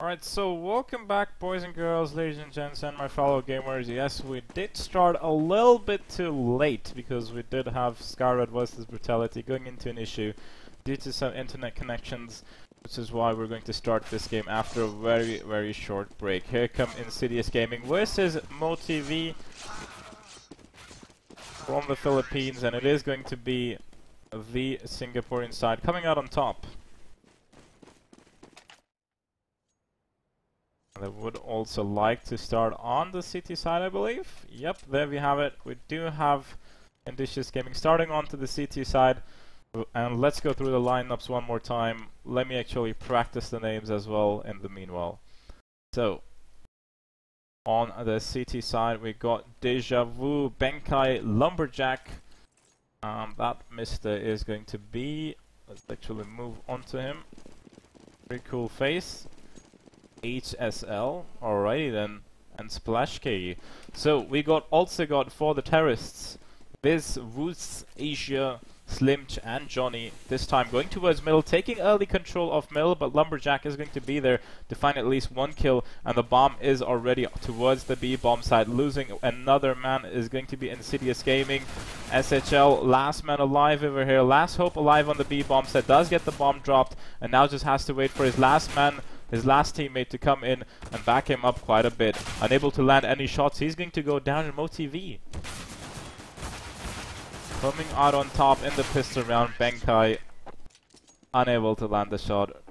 Alright, so welcome back, boys and girls, ladies and gents, and my fellow gamers. Yes, we did start a little bit too late because we did have Scarlet vs. Brutality going into an issue due to some internet connections, which is why we're going to start this game after a very short break. Here come Insidious Gaming versus MOTV from the Philippines, and it is going to be the Singaporean side coming out on top. I would also like to start on the city side, I believe. Yep, there we have it. We do have Insidious Gaming starting onto the city side. And let's go through the lineups one more time. Let me actually practice the names as well in the meanwhile. So, on the city side, we got Deja Vu, Benkai, Lumberjack. That mister is going to be... Let's actually move on to him. Very cool face. HSL, alrighty then, and Splash K. So we also got for the terrorists, Biz, Woos, Asia, Slimch, and Johnny. This time going towards middle, taking early control of middle, but Lumberjack is going to be there to find at least one kill, and the bomb is already towards the B bomb side. Losing another man is going to be Insidious Gaming. SHL, last man alive over here, last hope alive on the B bomb side, does get the bomb dropped, and now just has to wait for his last man, his last teammate, to come in and back him up quite a bit. Unable to land any shots, he's going to go down in MOTV. Coming out on top in the pistol round, Benkai unable to land the shot.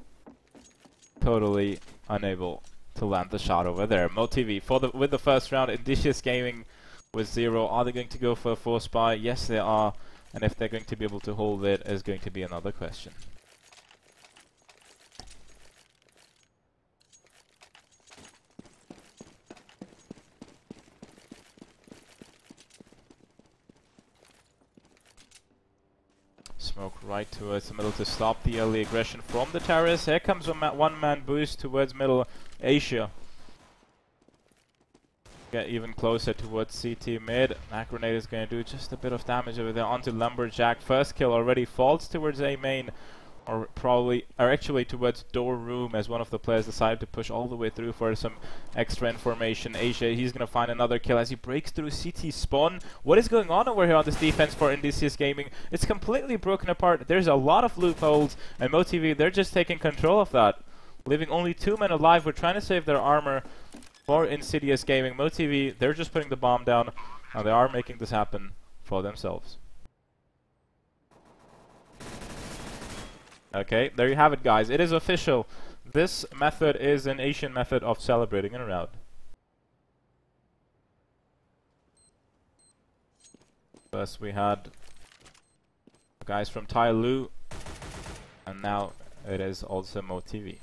Totally unable to land the shot over there. MOTV with the first round. Insidious Gaming with 0. Are they going to go for a force buy? Yes, they are. And if they're going to be able to hold it is going to be another question. Smoke right towards the middle to stop the early aggression from the terrorists. Here comes a one-man boost towards middle Asia. Get even closer towards CT mid. That grenade is going to do just a bit of damage over there onto Lumberjack. First kill already falls towards A main, or actually towards door room, as one of the players decided to push all the way through for some extra information. Asia, he's going to find another kill as he breaks through CT spawn. What is going on over here on this defense for Insidious Gaming? It's completely broken apart. There's a lot of loopholes, and MOTV, they're just taking control of that. Leaving only 2 men alive. We're trying to save their armor for Insidious Gaming. MOTV, they're just putting the bomb down, and they are making this happen for themselves. Okay, there you have it, guys. It is official. This method is an Asian method of celebrating in a round. First we had guys from Tai Lu, and now it is also MOTV.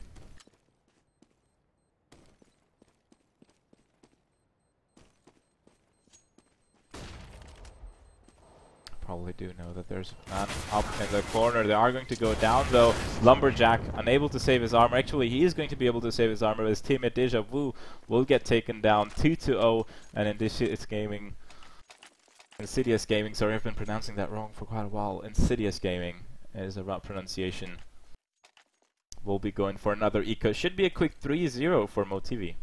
Probably do know that there's a man up in the corner. They are going to go down though. Lumberjack unable to save his armor. Actually, he is going to be able to save his armor. His teammate Deja Vu will get taken down 2-0, and Insidious Gaming, sorry, I've been pronouncing that wrong for quite a while. Insidious Gaming is the right pronunciation. We'll be going for another eco. Should be a quick 3-0 for MOTV.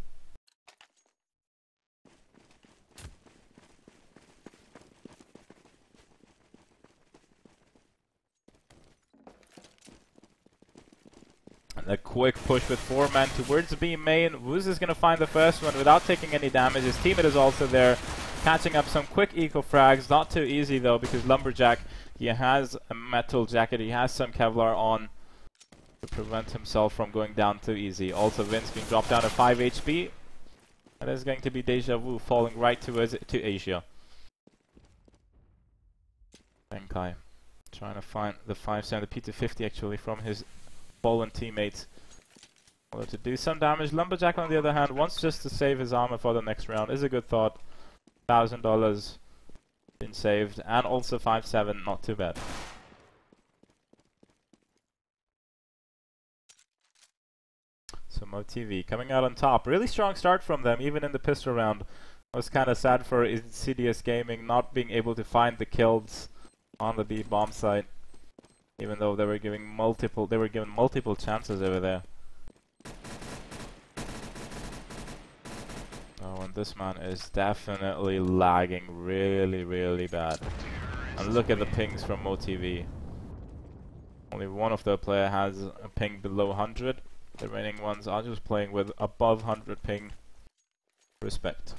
A quick push with 4 men towards B main. Woos is going to find the first one without taking any damage. His teammate is also there, catching up some quick eco frags. Not too easy though, because Lumberjack, he has a metal jacket, he has some Kevlar on to prevent himself from going down too easy. Also Vince being dropped down to 5 HP. That is going to be Deja Vu falling right towards to Asia. Benkai trying to find the 5-7, the P250 actually from his fallen teammates. Although to do some damage. Lumberjack on the other hand wants just to save his armor for the next round. Is a good thought. $1,000 been saved, and also 5-7, not too bad. So MOTV coming out on top. Really strong start from them, even in the pistol round. I was kind of sad for Insidious Gaming not being able to find the kills on the B bomb site. Even though they were given multiple chances over there. this man is definitely lagging really, really bad. And look at the pings from MOTV. Only one of the player has a ping below 100. The remaining ones are just playing with above 100 ping. Respect.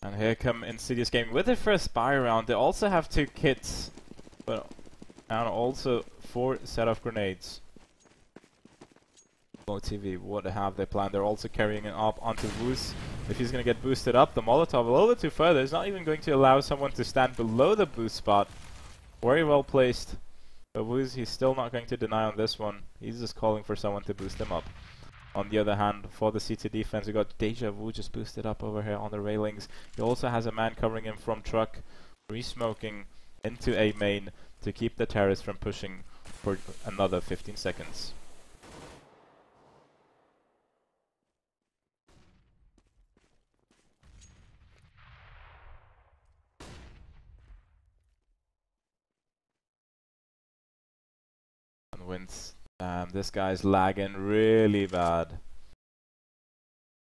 And here come Insidious Gaming with their first spy round. They also have 2 kits, but and also 4 set of grenades. MOTV, what have they planned? They're also carrying it up onto Woos. If he's going to get boosted up, the Molotov a little bit too further. It's not even going to allow someone to stand below the boost spot. Very well placed. But Woos, he's still not going to deny on this one. He's just calling for someone to boost him up. On the other hand, for the CT defense, we got Deja Vu just boosted up over here on the railings. He also has a man covering him from truck, re-smoking into A main to keep the terrorists from pushing for another 15 seconds. And wins. This guy's lagging really bad.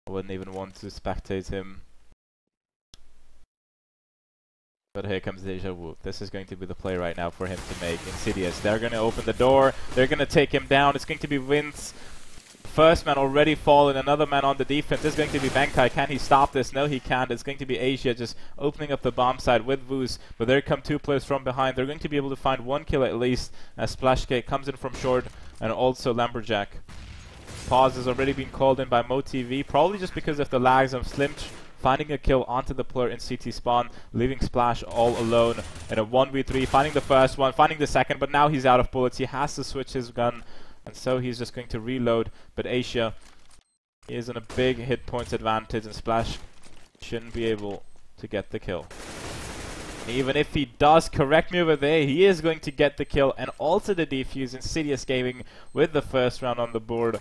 I wouldn't even want to spectate him. But here comes Deja Vu. This is going to be the play right now for him to make. Insidious. They're going to open the door. They're going to take him down. It's going to be Vince. First man already fallen. Another man on the defense. This is going to be Benkai. Can he stop this? No, he can't. It's going to be Asia just opening up the bomb side with Vuz. But there come 2 players from behind. They're going to be able to find 1 kill at least. As Splashcake comes in from short. And also Lumberjack. Pause has already been called in by MOTV. Probably just because of the lags of Slimch finding a kill onto the player in CT spawn, leaving Splash all alone in a 1v3, finding the first one, finding the second, but now he's out of bullets. He has to switch his gun, and so he's just going to reload. But Asia is in a big hit points advantage, and Splash shouldn't be able to get the kill. Even if he does, correct me over there, he is going to get the kill and also the defuse. Insidious Gaming with the first round on the board.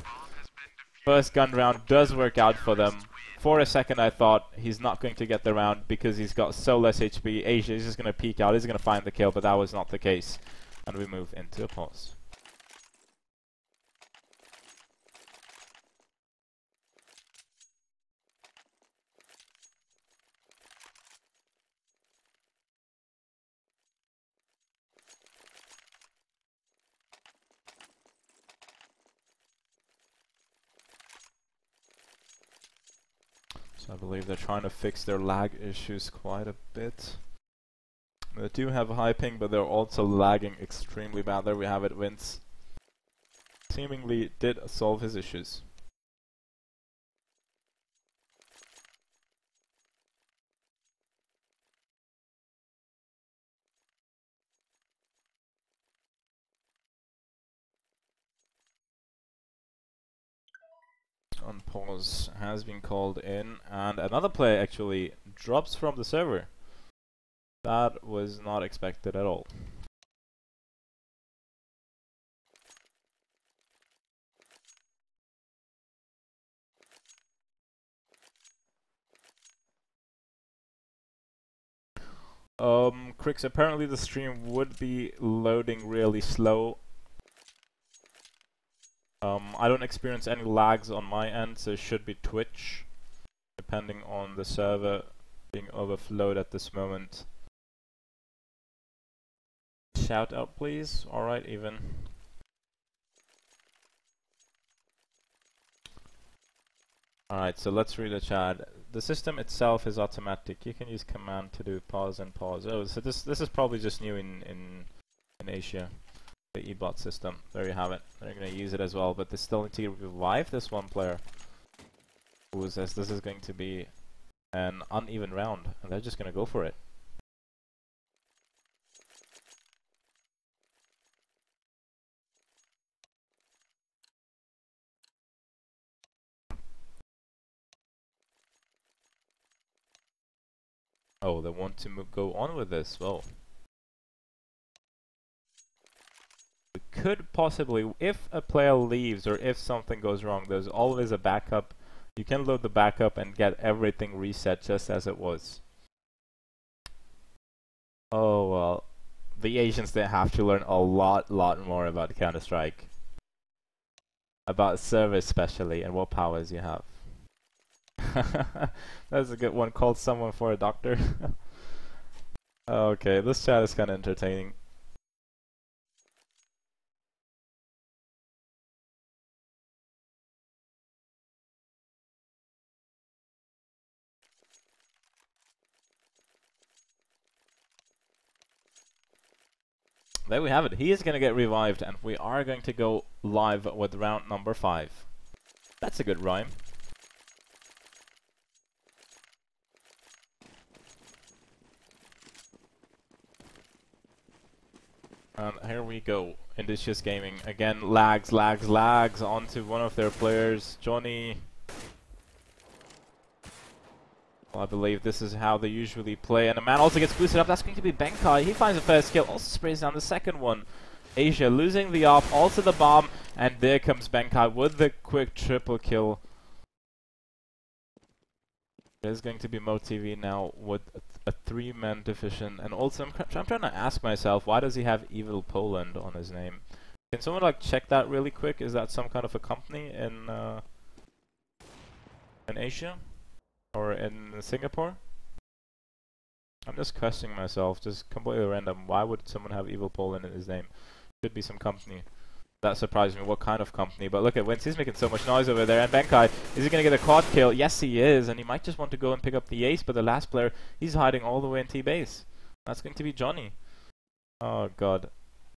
First gun round does work out for them. For a second I thought he's not going to get the round because he's got so less HP. Asia is just going to peek out, he's going to find the kill, but that was not the case. And we move into a pause. I believe they're trying to fix their lag issues quite a bit. They do have a high ping, but they're also lagging extremely bad. There we have it, Vince. Seemingly did solve his issues. On pause has been called in, and another player actually drops from the server. That was not expected at all. Crix, apparently the stream would be loading really slow. I don't experience any lags on my end, so it should be Twitch, depending on the server being overflowed at this moment. Shout out please. Alright, even. Alright, so let's read the chat. The system itself is automatic. You can use command to do pause and pause. Oh, so this is probably just new in Asia. The e-bot system. There you have it. They're going to use it as well, but they still need to revive this one player who says this is going to be an uneven round, and they're just going to go for it. Oh, they want to go on with this. Well, we could possibly, if a player leaves or if something goes wrong, there's always a backup. You can load the backup and get everything reset just as it was. Oh well, the Asians, they have to learn a lot more about Counter-Strike. About service especially, and what powers you have. That's a good one. Called someone for a doctor. Okay, this chat is kind of entertaining. There we have it. He is going to get revived, and we are going to go live with round number 5. That's a good rhyme. And here we go. Insidious Gaming again. Lags onto one of their players, Johnny. Well, I believe this is how they usually play. And the man also gets boosted up. That's going to be Benkai. He finds the first kill. Also sprays down the second one. Asia losing the op. Also the bomb. And there comes Benkai with the quick triple kill. There's going to be MOTV now with a 3-man division. And also, I'm trying to ask myself, why does he have Evil Poland on his name? Can someone like check that really quick? Is that some kind of a company in Asia? Or in Singapore? I'm just questioning myself, just completely random. Why would someone have Evil Poland in his name? Could be some company. That surprised me. What kind of company? But look at Wins. He's making so much noise over there. And Benkai, is he going to get a quad kill? Yes, he is. And he might just want to go and pick up the ace. But the last player, he's hiding all the way in T-base. That's going to be Johnny. Oh, God.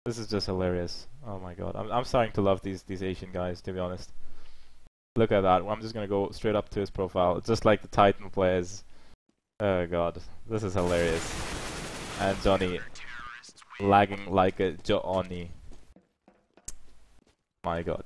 This is just hilarious. Oh, my God. I'm starting to love these Asian guys, to be honest. Look at that. I'm just going to go straight up to his profile. It's just like the Titan players. Oh, God. This is hilarious. And Johnny lagging like a Johnny. My God.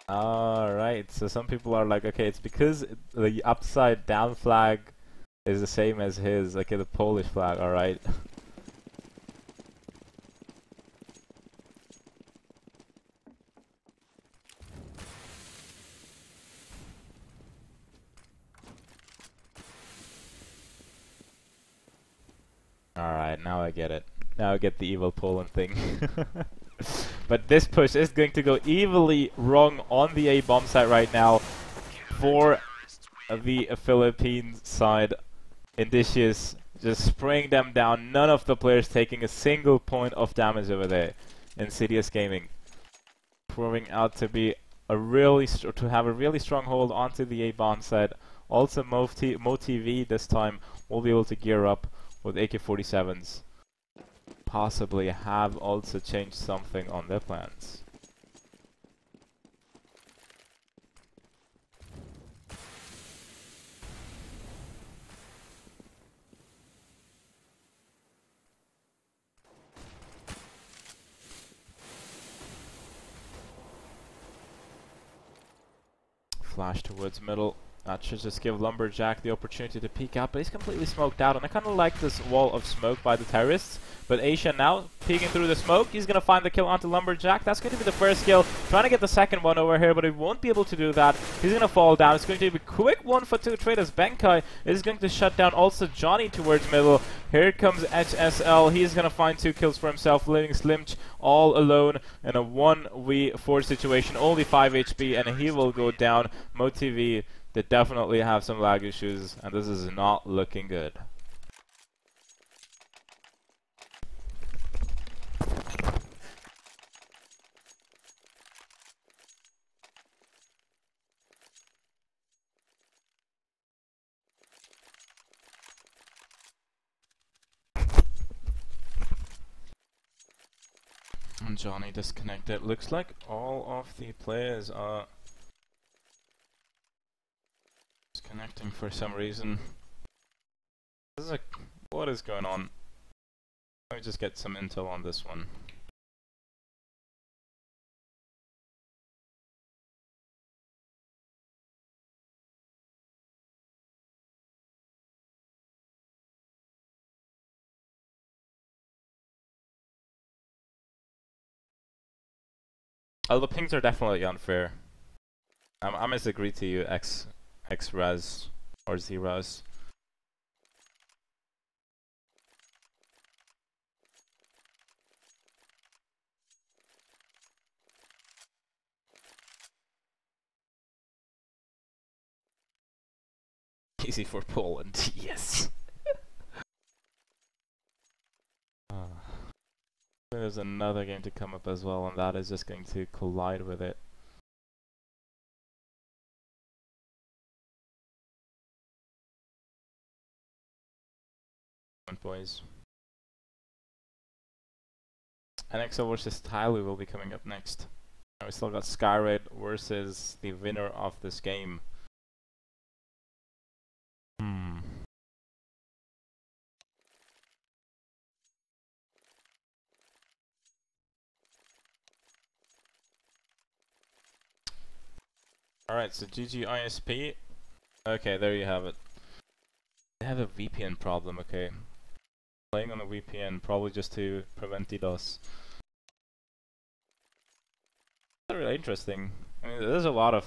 Alright, so some people are like, okay, it's because the upside down flag is the same as his, okay, the Polish flag, alright. Alright, now I get it. Now I get the evil Poland thing. But this push is going to go evilly wrong on the A bomb site right now for the Philippines side. Insidious just spraying them down. None of the players taking a single point of damage over there. Insidious Gaming proving out to be a really have a really strong hold onto the A bomb site. Also MOTV this time will be able to gear up with AK-47s. Possibly have also changed something on their plans. Flash towards middle. That should just give Lumberjack the opportunity to peek out, but he's completely smoked out, and I kind of like this wall of smoke by the terrorists. But Asia now peeking through the smoke. He's going to find the kill onto Lumberjack. That's going to be the first kill. Trying to get the second one over here, but he won't be able to do that. He's going to fall down. It's going to be a quick 1-for-2 trade as Benkai is going to shut down also Johnny towards middle. Here comes HSL. He's going to find 2 kills for himself, leaving Slimch all alone in a 1v4 situation. Only 5 HP, and he will go down. MOTV, they definitely have some lag issues, and this is not looking good. And Johnny disconnected. Looks like all of the players are disconnecting for some reason. This is what is going on? Let me just get some intel on this one. Oh, the pings are definitely unfair. I must agree to you, X-Raz or Z-Raz. Easy for Poland, yes. There's another game to come up as well, and that is just going to collide with it. Boys. NXL versus Tyler will be coming up next. And we still got Skyraid versus the winner of this game. Alright, so GG ISP. Okay, there you have it. They have a VPN problem, okay. Playing on a VPN, probably just to prevent DDoS. That's really interesting. I mean, there's a lot of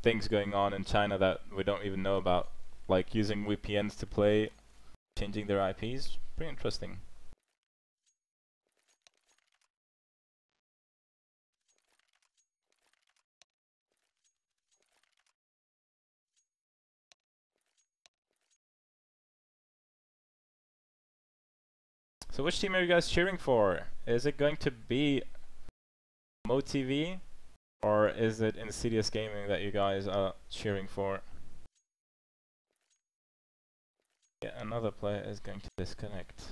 things going on in China that we don't even know about, like using VPNs to play, changing their IPs. Pretty interesting. So which team are you guys cheering for? Is it going to be MOTV, or is it Insidious Gaming that you guys are cheering for? Yeah, another player is going to disconnect.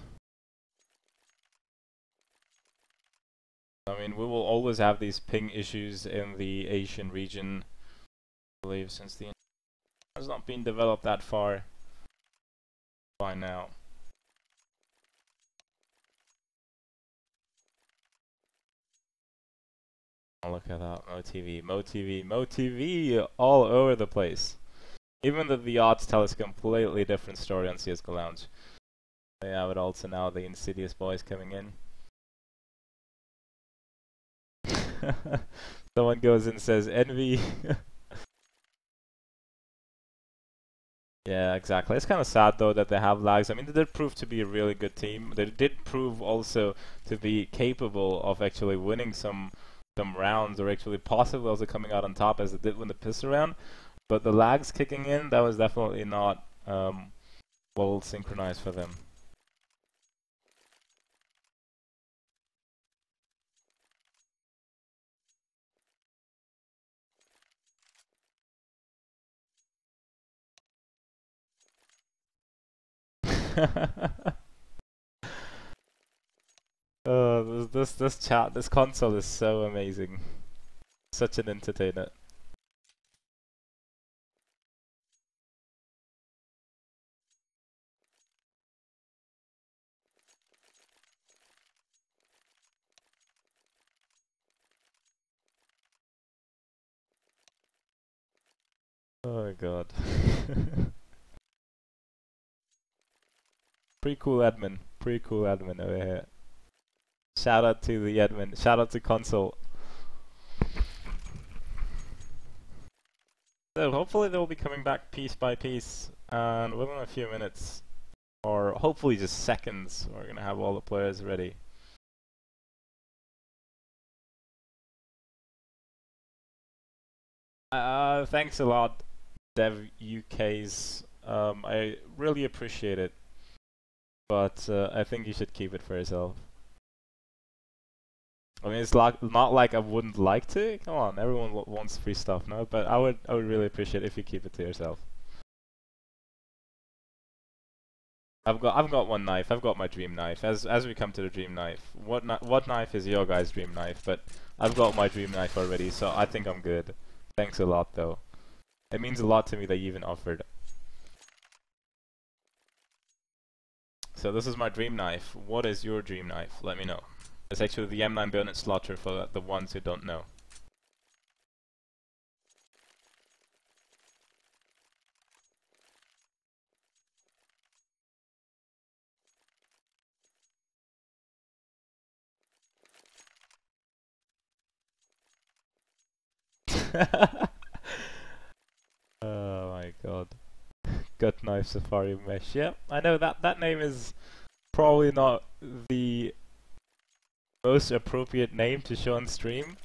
I mean, we will always have these ping issues in the Asian region, I believe, since the has not been developed that far by now. Oh, look at that, MOTV, MOTV, MOTV, all over the place. Even the odds tell us a completely different story on CSGO Lounge. They have it also now, the Insidious boys coming in. Someone goes and says, envy. Yeah, exactly. It's kind of sad though that they have lags. I mean, they did prove to be a really good team. They did prove also to be capable of actually winning some rounds, or actually possibly also coming out on top as they did win the pistol round. But the lags kicking in, that was definitely not well synchronized for them. This console is so amazing. Such an entertainer. Oh my god. Pretty cool admin over here. Shout out to the admin, shout out to console. So hopefully they'll be coming back piece by piece, and within a few minutes, or hopefully just seconds, we're gonna have all the players ready. Thanks a lot, Dev UKs. I really appreciate it, but I think you should keep it for yourself. I mean, it's like not like I wouldn't like to. Come on, everyone wants free stuff, no? But I would really appreciate it if you keep it to yourself. I've got one knife. I've got my dream knife. As we come to the dream knife, what knife is your guys' dream knife? But I've got my dream knife already, so I think I'm good. Thanks a lot, though. It means a lot to me that you even offered. So this is my dream knife. What is your dream knife? Let me know. It's actually the M9 Bayonet Slaughter for the ones who don't know. Gut Knife Safari Mesh. Yeah, I know that name is probably not the most appropriate name to show on stream.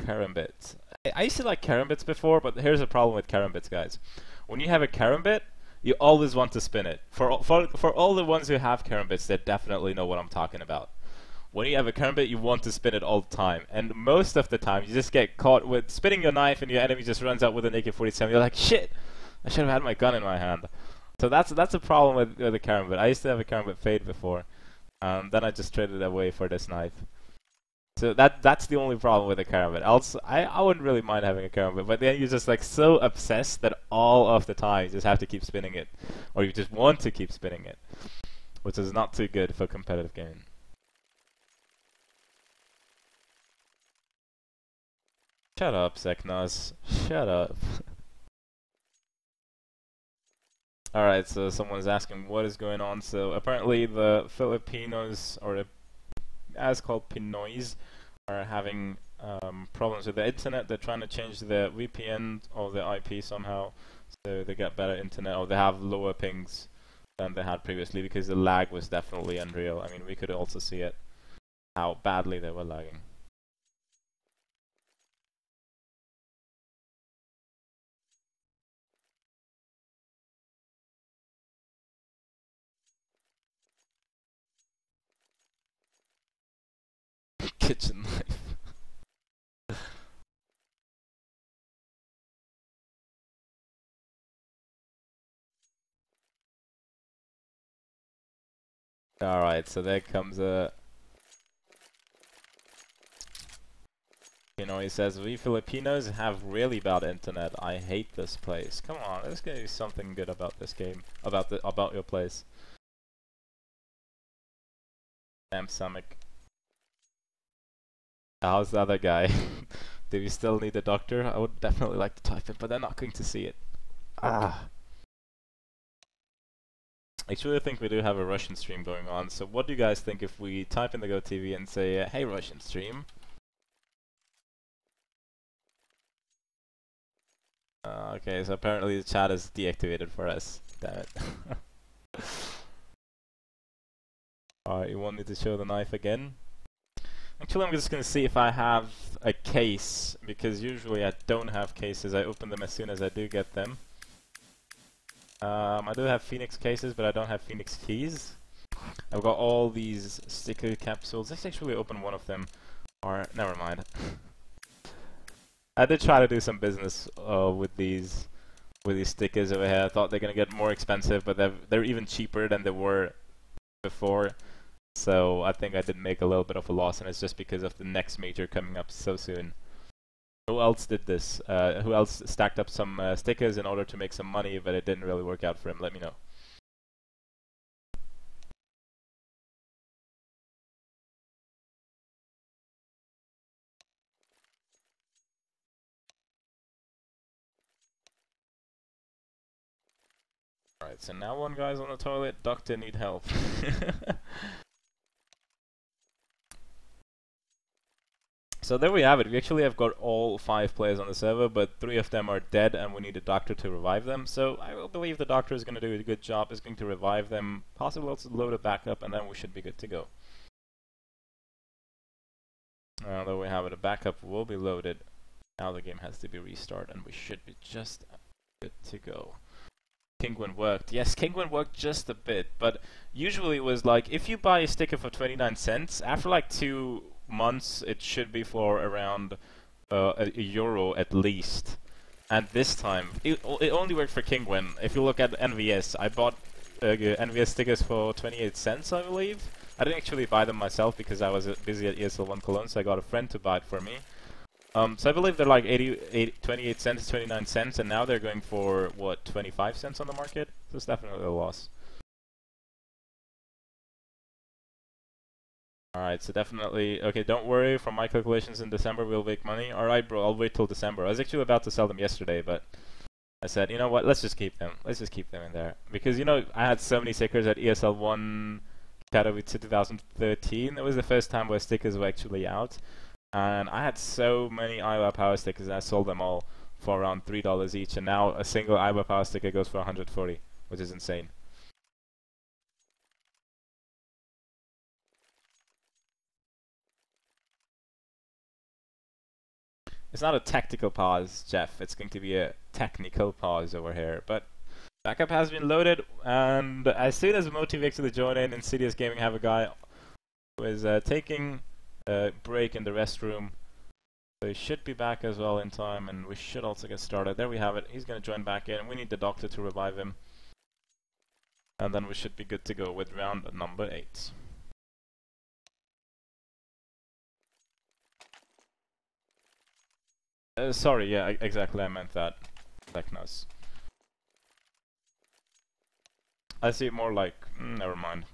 Karambits. I used to like Karambits before, but here's a problem with Karambits, guys. When you have a Karambit, you always want to spin it. For all the ones who have Karambits, they definitely know what I'm talking about. When you have a Karambit, you want to spin it all the time, and most of the time you just get caught with spinning your knife, and your enemy just runs out with an AK-47. You're like, shit, I should have had my gun in my hand. So that's a problem with the Karambit. I used to have a Karambit Fade before, then I just traded it away for this knife. So that's the only problem with a Karambit. Else, I wouldn't really mind having a Karambit, but then you're just like so obsessed that all of the time you just have to keep spinning it, or you just want to keep spinning it, which is not too good for competitive gaming. Shut up, Seknas. Shut up. Alright, so someone's asking what is going on. So apparently the Filipinos, or the as called Pinoys, are having problems with the internet. They're trying to change the VPN or the IP somehow, so they get better internet, or they have lower pings than they had previously, because the lag was definitely unreal. I mean, we could also see it, how badly they were lagging. Kitchen knife. Alright, so there comes a... You know, he says, we Filipinos have really bad internet. I hate this place. Come on, let's get you something good about this game. About your place. Damn Samek. How's the other guy? Do we still need a doctor? I would definitely like to type it, but they're not going to see it. Ah. Actually, I think we do have a Russian stream going on, so what do you guys think if we type in the GoTV and say, hey Russian stream? Okay, so apparently the chat is deactivated for us. Damn it. Alright, you want me to show the knife again? Actually, I'm just gonna see if I have a case, because usually I don't have cases. I open them as soon as I do get them. I do have Phoenix cases, but I don't have Phoenix keys. I've got all these sticker capsules. Let's actually open one of them. Or, never mind. I did try to do some business with these stickers over here. I thought they're gonna get more expensive, but they're even cheaper than they were before. So I think I did make a little bit of a loss, and it's just because of the next major coming up so soon. Who else did this? Who else stacked up some stickers in order to make some money, but it didn't really work out for him? Let me know. Alright, so now one guy's on the toilet. Doctor need help. So there we have it. We actually have got all 5 players on the server, but 3 of them are dead, and we need a doctor to revive them. So I will believe the doctor is going to do a good job, is going to revive them, possibly also load it back up, and then we should be good to go. There we have it. A backup will be loaded. Now the game has to be restarted, and we should be just good to go. Kingwin worked. Yes, Kingwin worked just a bit, but usually it was like, if you buy a sticker for 29 cents, after like 2 months it should be for around €1 at least. And this time, it only worked for Kingwin. If you look at NVS, I bought NVS stickers for 28 cents, I believe. I didn't actually buy them myself because I was busy at ESL 1 Cologne, so I got a friend to buy it for me. So I believe they're like 28 cents, 29 cents, and now they're going for, what, 25 cents on the market? So it's definitely a loss. Alright, so definitely, okay, don't worry, from my calculations in December we'll make money. Alright bro, I'll wait till December. I was actually about to sell them yesterday, but I said, you know what, let's just keep them. Let's just keep them in there. Because, you know, I had so many stickers at ESL 1 Katowice 2013. It was the first time where stickers were actually out. And I had so many Iowa Power stickers, and I sold them all for around $3 each. And now a single Iowa Power sticker goes for 140, which is insane. It's not a tactical pause, Jeff. It's going to be a technical pause over here. But backup has been loaded, and as soon as MOTV actually join in, Insidious Gaming have a guy who is taking a break in the restroom. So he should be back as well in time, and we should also get started. There we have it. He's going to join back in. We need the doctor to revive him. And then we should be good to go with round number 8. Sorry, yeah, exactly, I meant that. Technos. I see it more like, never mind.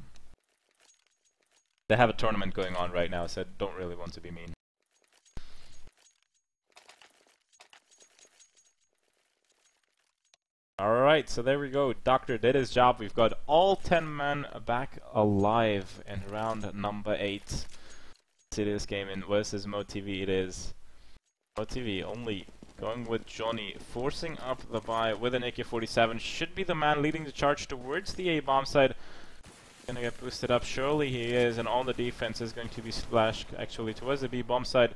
They have a tournament going on right now, so I don't really want to be mean. Alright, so there we go. Doctor did his job. We've got all 10 men back alive in round number 8. Insidious Gaming versus MOTV it is. MOTV only going with Johnny, forcing up the buy with an AK-47. Should be the man leading the charge towards the A-bomb side. Gonna get boosted up, surely he is, and all the defense is going to be splashed actually towards the B-bomb side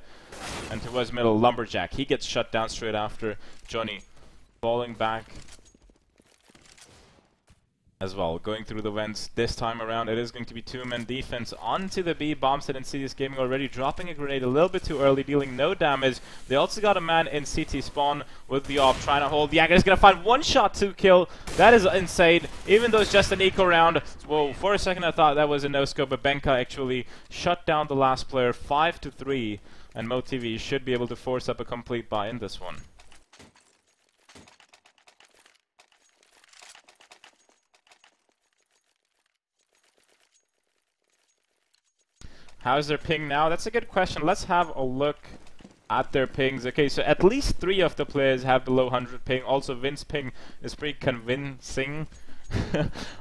and towards middle. Lumberjack, he gets shut down straight after. Johnny falling back as well, going through the vents. This time around it is going to be 2-man defense onto the B bomb set. Insidious Gaming already dropping a grenade a little bit too early, dealing no damage. They also got a man in CT spawn with the AWP trying to hold. The Jäger is going to find one shot to kill. That is insane, even though it's just an eco round. Whoa, for a second I thought that was a no-scope, but Benka actually shut down the last player 5-3, and MOTV should be able to force up a complete buy in this one. How's their ping now? That's a good question. Let's have a look at their pings. Okay, so at least 3 of the players have below 100 ping. Also, Vin's ping is pretty convincing.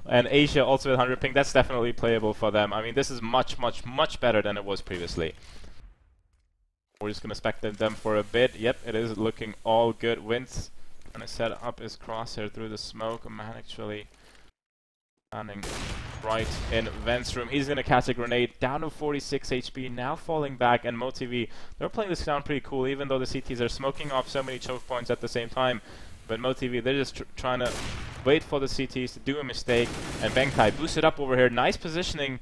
And Asia also with 100 ping. That's definitely playable for them. I mean, this is much better than it was previously. We're just going to spectate them for a bit. Yep, it is looking all good. Vin's going to set up his crosshair through the smoke. A man actually standing right in Vent's room. He's going to catch a grenade, down to 46 HP, now falling back, and MOTV, they're playing this down pretty cool, even though the CTs are smoking off so many choke points at the same time. But MOTV, they're just trying to wait for the CTs to do a mistake, and Benkai boosted up over here. Nice positioning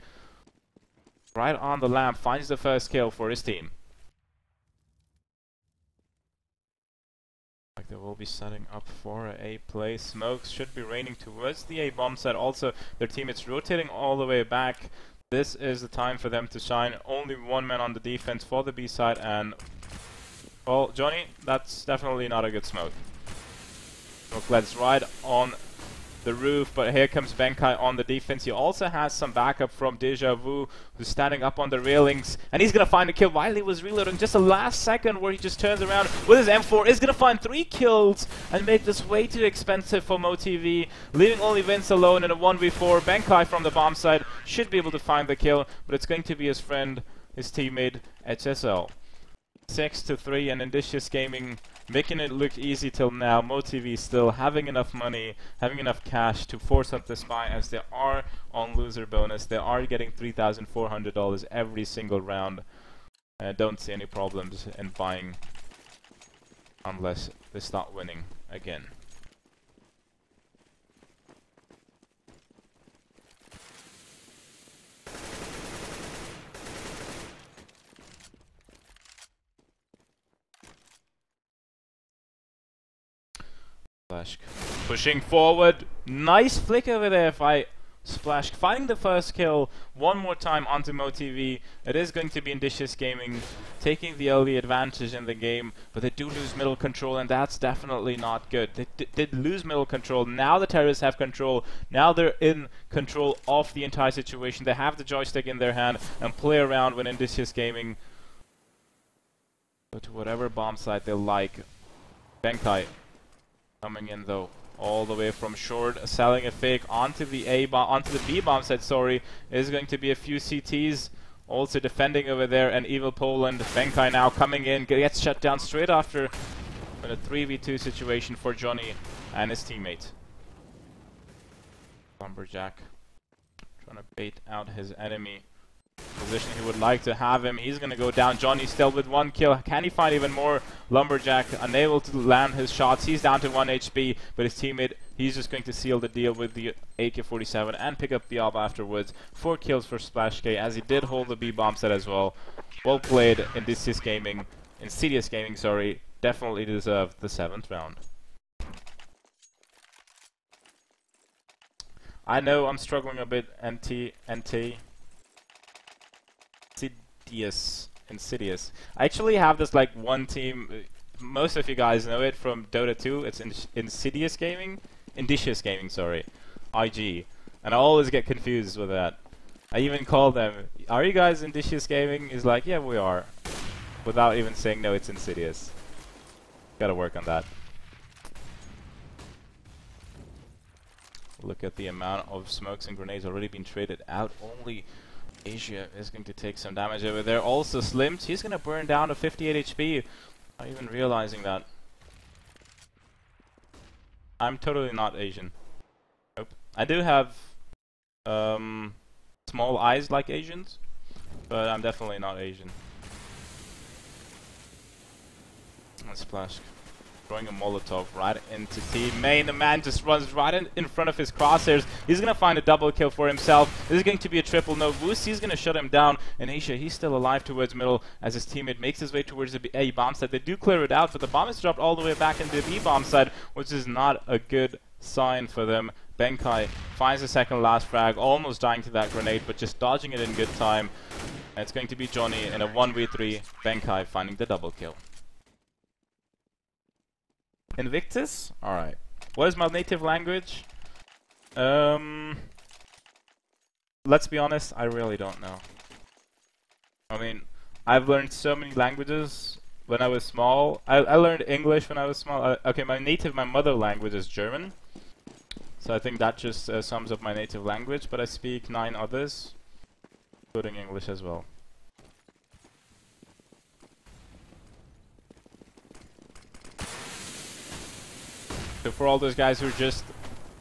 right on the lamp, finds the first kill for his team. They will be setting up for a play. Smokes should be raining towards the A-bomb side. Also, their teammates rotating all the way back. This is the time for them to shine. Only 1 man on the defense for the B side, and well, Johnny, that's definitely not a good smoke. Smoke let's right on the roof, but here comes Benkai on the defense. He also has some backup from Deja Vu, who's standing up on the railings, and he's gonna find a kill while he was reloading. Just a last second where he just turns around with his M4, is gonna find 3 kills and make this way too expensive for MOTV, leaving only Vince alone in a 1v4. Benkai from the bomb side should be able to find the kill, but it's going to be his friend, his teammate HSL. 6-3, and Insidious Gaming making it look easy till now. MOTV still having enough money, having enough cash to force up the spy, as they are on loser bonus. They are getting $3,400 every single round. I don't see any problems in buying unless they start winning again. Pushing forward, nice flick over there by Splash, finding the first kill one more time onto MOTV. It is going to be Insidious Gaming taking the early advantage in the game, but they do lose middle control, and that's definitely not good. They did lose middle control. Now the terrorists have control. Now they're in control of the entire situation. They have the joystick in their hand and play around when Insidious Gaming go to whatever bomb site they like. Benkai coming in though all the way from short, selling a fake onto the onto the B bomb side. Sorry, is going to be a few CTs. Also defending over there, and Evil Poland. Benkai now coming in, gets shut down straight after a 3v2 situation for Johnny and his teammate. Lumberjack trying to bait out his enemy. Position he would like to have him. He's gonna go down. Johnny still with 1 kill. Can he find even more? Lumberjack unable to land his shots. He's down to 1 HP, but his teammate, he's just going to seal the deal with the AK-47 and pick up the AWP afterwards. 4 kills for Splash K, as he did hold the B bomb set as well. Well played, Insidious Gaming, sorry. Definitely deserved the 7th round. I know I'm struggling a bit, NT. Insidious. I actually have this like one team, most of you guys know it from Dota 2, it's Insidious Gaming, sorry, IG. And I always get confused with that. I even call them, are you guys Insidious Gaming? He's like, yeah, we are. Without even saying, no, it's Insidious. Gotta work on that. Look at the amount of smokes and grenades already been traded out. Only Asia is going to take some damage over there. Also Slims, he's going to burn down to 58 HP. Not even realizing that. I'm totally not Asian. Nope. I do have small eyes like Asians, but I'm definitely not Asian. Let's splash. Throwing a Molotov right into team main. The man just runs right in front of his crosshairs. He's going to find a double kill for himself. This is going to be a triple no boost. He's going to shut him down. And Asia, he's still alive towards middle as his teammate makes his way towards the A bomb site. They do clear it out, but the bomb is dropped all the way back into the B bomb side, which is not a good sign for them. Benkai finds the second last frag, almost dying to that grenade, but just dodging it in good time. And it's going to be Johnny in a 1v3. Benkai finding the double kill. Invictus? Alright. What is my native language? Let's be honest, I really don't know. I mean, I've learned so many languages when I was small. I learned English when I was small. Okay, my mother language is German. So I think that just sums up my native language, but I speak 9 others, including English as well. So for all those guys who are just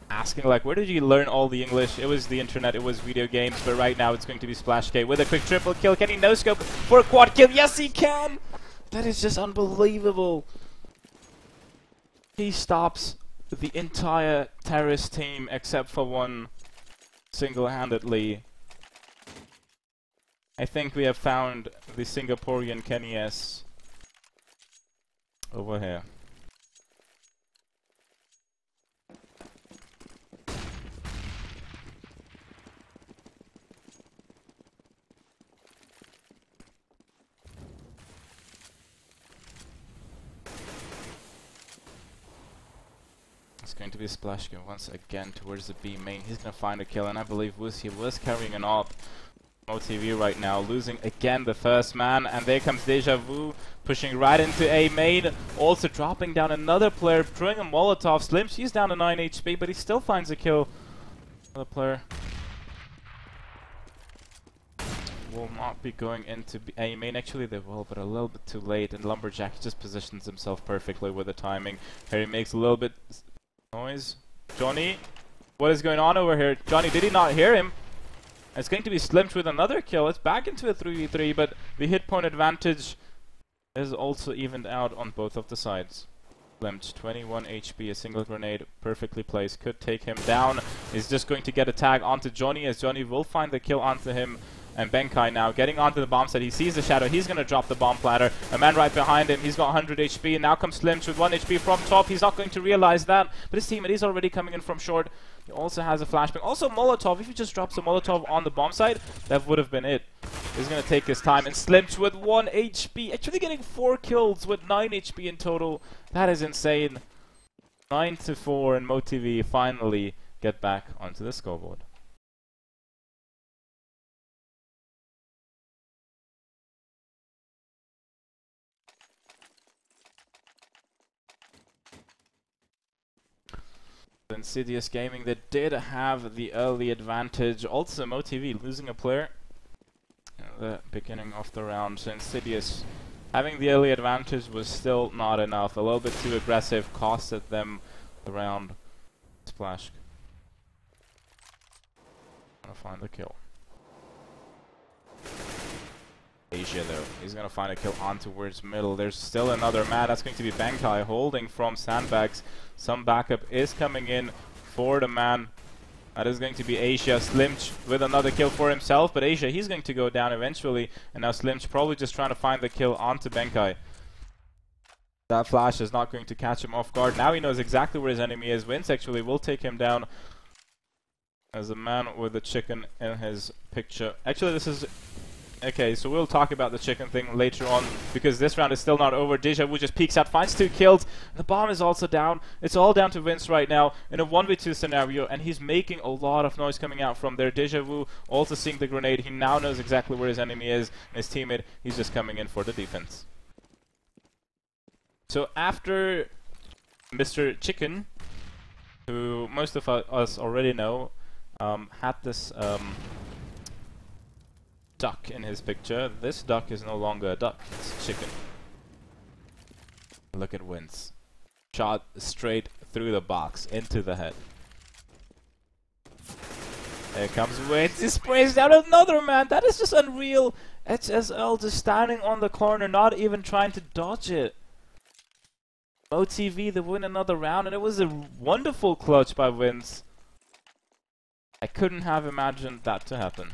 asking, like, where did you learn all the English? It was the internet, it was video games, but right now it's going to be Splash K with a quick triple kill. Can he no-scope for a quad kill? Yes, he can! That is just unbelievable. He stops the entire terrorist team except for one single-handedly. I think we have found the Singaporean Kenny S over here. It's going to be Splash Go once again towards the B main. He's going to find a kill, and I believe Wuxi was carrying an AWP. MOTV right now, losing again the first man, and there comes Deja Vu, pushing right into A main, also dropping down another player, throwing a Molotov. Slim, she's down to 9 HP, but he still finds a kill. Another player will not be going into A main. Actually they will, but a little bit too late, and Lumberjack just positions himself perfectly with the timing. Here he makes a little bit noise. Johnny, what is going on over here? Johnny, did he not hear him? It's going to be Slimped with another kill. It's back into a 3v3, but the hit point advantage is also evened out on both of the sides. Slimped, 21 HP, a single grenade, perfectly placed, could take him down. He's just going to get a tag onto Johnny, as Johnny will find the kill onto him. And Benkai now getting onto the bomb site. He sees the shadow. He's going to drop the bomb platter. A man right behind him. He's got 100 HP. And now comes Slims with 1 HP from top. He's not going to realize that. But his teammate is already coming in from short. He also has a flashbang. Also Molotov. If he just drops a Molotov on the bomb site, that would have been it. He's going to take his time. And Slims with 1 HP. Actually getting 4 kills with 9 HP in total. That is insane. 9-4, and MOTV finally get back onto the scoreboard. Insidious Gaming, they did have the early advantage. Also, MOTV losing a player at the beginning of the round. So Insidious having the early advantage was still not enough. A little bit too aggressive, costed them the round. Splash. Gonna find the kill. Asia though, he's gonna find a kill on towards middle. There's still another man. That's going to be Bankai holding from sandbags. Some backup is coming in for the man. That is going to be Asia. Slimch with another kill for himself, but Asia, he's going to go down eventually. And now Slimch probably just trying to find the kill onto Bankai. That flash is not going to catch him off guard. Now he knows exactly where his enemy is. Vince actually will take him down as a man with a chicken in his picture. Actually, this is... Okay, so we'll talk about the chicken thing later on, because this round is still not over. Deja Vu just peeks out, finds 2 kills. The bomb is also down. It's all down to Vince right now in a 1v2 scenario, and he's making a lot of noise coming out from there. Deja Vu also seeing the grenade. He now knows exactly where his enemy is, and his teammate, he's just coming in for the defense. So after Mr. Chicken, who most of us already know, had this... duck in his picture. This duck is no longer a duck, it's a chicken. Look at Vince. Shot straight through the box, into the head. There comes Vince, he sprays down another man! That is just unreal! HSL just standing on the corner, not even trying to dodge it. MOTV, they win another round, and it was a wonderful clutch by Vince. I couldn't have imagined that to happen.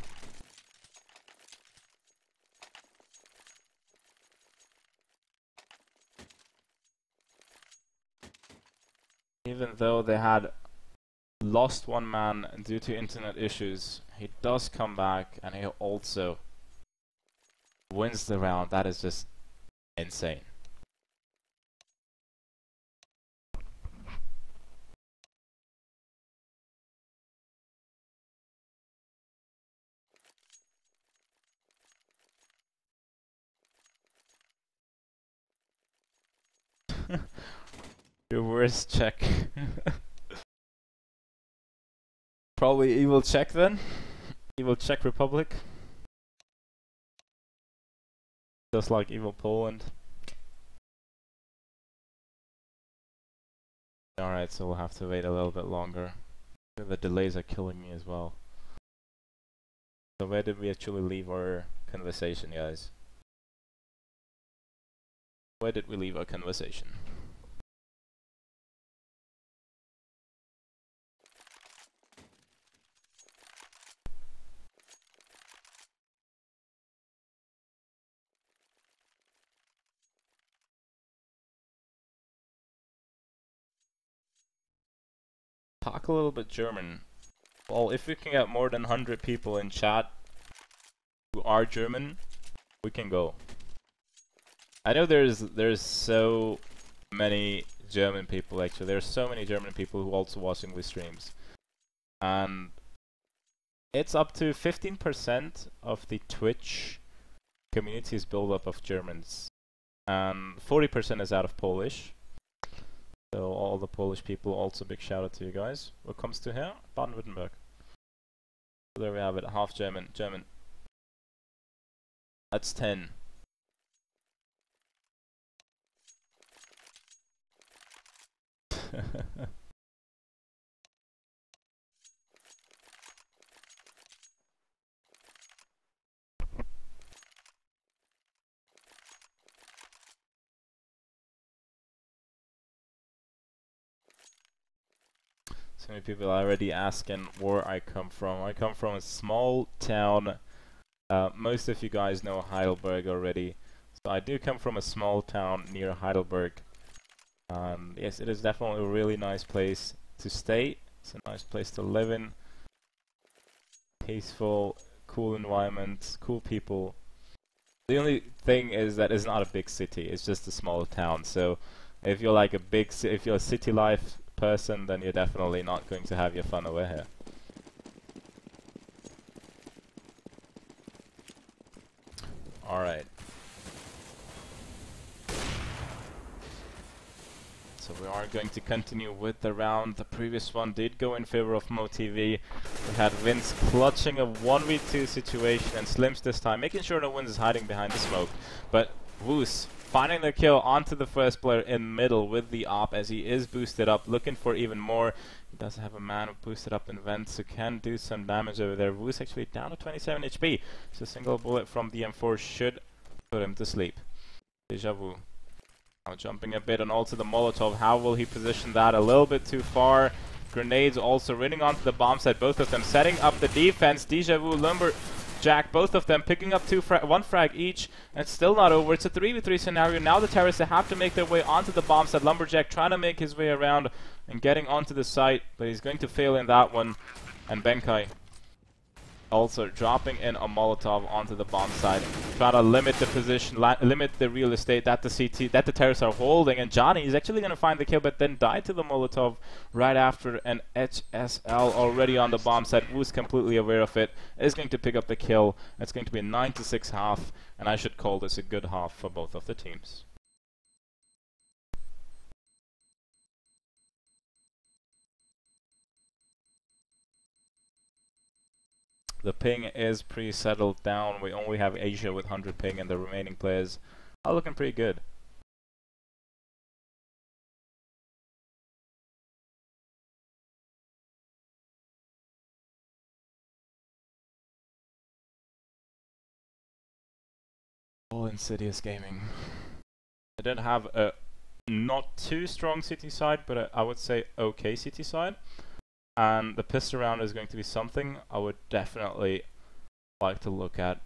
Even though they had lost one man due to internet issues, he does come back and he also wins the round. That is just insane. Your worst check. Probably Evil Czech then. Evil Czech Republic. Just like Evil Poland. Alright, so we'll have to wait a little bit longer. The delays are killing me as well. So where did we actually leave our conversation, guys? Where did we leave our conversation? Talk a little bit German. Well, if we can get more than 100 people in chat who are German, we can go. I know there's so many German people actually. There's so many German people who also watch English streams. And it's up to 15% of the Twitch community is built up of Germans. And 40% is out of Polish. So all the Polish people, also big shout out to you guys. What comes to here? Baden-Württemberg. So there we have it, half German. That's 10. So many people are already asking where I come from. I come from a small town. Most of you guys know Heidelberg already. So I do come from a small town near Heidelberg. Yes, it is definitely a really nice place to stay. It's a nice place to live in. Peaceful, cool environment, cool people. The only thing is that it's not a big city. It's just a small town. So if you're like if you're a city life person, then you're definitely not going to have your fun over here. Alright. So we are going to continue with the round. The previous one did go in favor of MOTV. We had Vince clutching a 1v2 situation and Slims this time, making sure no one is hiding behind the smoke. But Woos finding the kill onto the first player in middle with the op as he is boosted up, looking for even more. He does have a man boosted up in vents who can do some damage over there. Woos actually down to 27 HP, so a single bullet from the M4 should put him to sleep. Deja vu. Now jumping a bit on also the Molotov. How will he position that? A little bit too far. Grenades also running onto the bomb site, both of them setting up the defense. Deja vu, Lumberjack, both of them picking up one frag each, and it's still not over. It's a 3v3 scenario. Now the terrorists have to make their way onto the bomb site. Lumberjack trying to make his way around and getting onto the site, but he's going to fail in that one. And Benkai also dropping in a Molotov onto the bomb site, trying to limit the position, limit the real estate that the terrorists are holding. And Johnny is actually going to find the kill, but then died to the Molotov right after an HSL already on the bomb site. Who's completely aware of it, is going to pick up the kill. It's going to be a 9-6 half, and I should call this a good half for both of the teams. The ping is pretty settled down. We only have Asia with 100 ping, and the remaining players are looking pretty good. All Insidious Gaming. I don't have a not too strong city side, but I would say okay city side. And the pistol round is going to be something I would definitely like to look at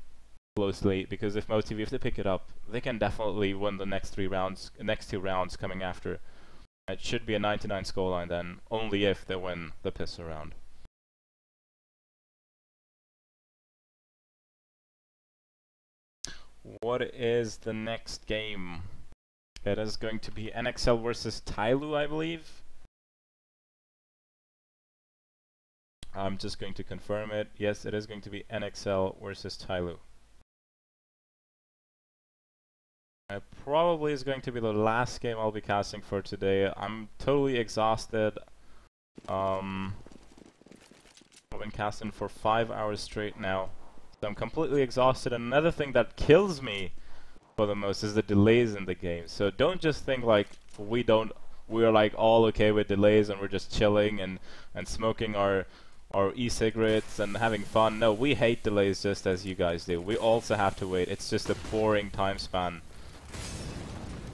closely, because if MOTV, if they pick it up, they can definitely win the next two rounds coming after. It should be a 99 scoreline then, only if they win the pistol round. What is the next game? It is going to be NXL versus Tyloo, I believe. I'm just going to confirm it. Yes, it is going to be NXL versus Tyloo. It probably is going to be the last game I'll be casting for today. I'm totally exhausted. I've been casting for 5 hours straight now, so I'm completely exhausted. And another thing that kills me for the most is the delays in the game. So don't just think like we're like all okay with delays and we're just chilling and smoking our e-cigarettes and having fun. No, we hate delays just as you guys do. We also have to wait. It's just a boring time span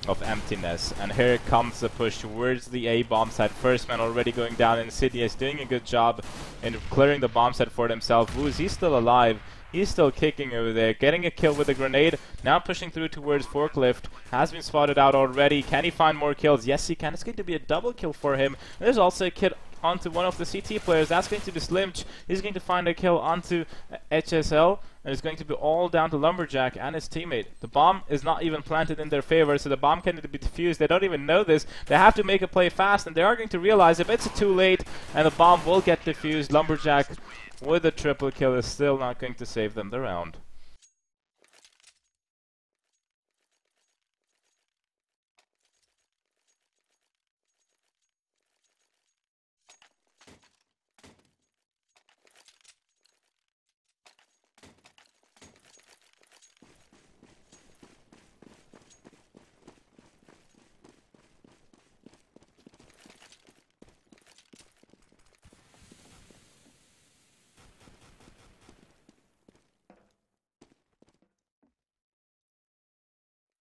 of emptiness. And here comes the push towards the A bomb site. First man already going down. Insidious doing a good job in clearing the bomb site for himself. Woos, he's still alive. He's still kicking over there, getting a kill with a grenade. Now pushing through towards Forklift. Has been spotted out already. Can he find more kills? Yes, he can. It's going to be a double kill for him. There's also a kid onto one of the CT players. That's going to be Slimch. He's going to find a kill onto HSL, and it's going to be all down to Lumberjack and his teammate. The bomb is not even planted in their favor, so the bomb can be defused. They don't even know this. They have to make a play fast, and they are going to realize if it's too late, and the bomb will get defused. Lumberjack with a triple kill is still not going to save them the round.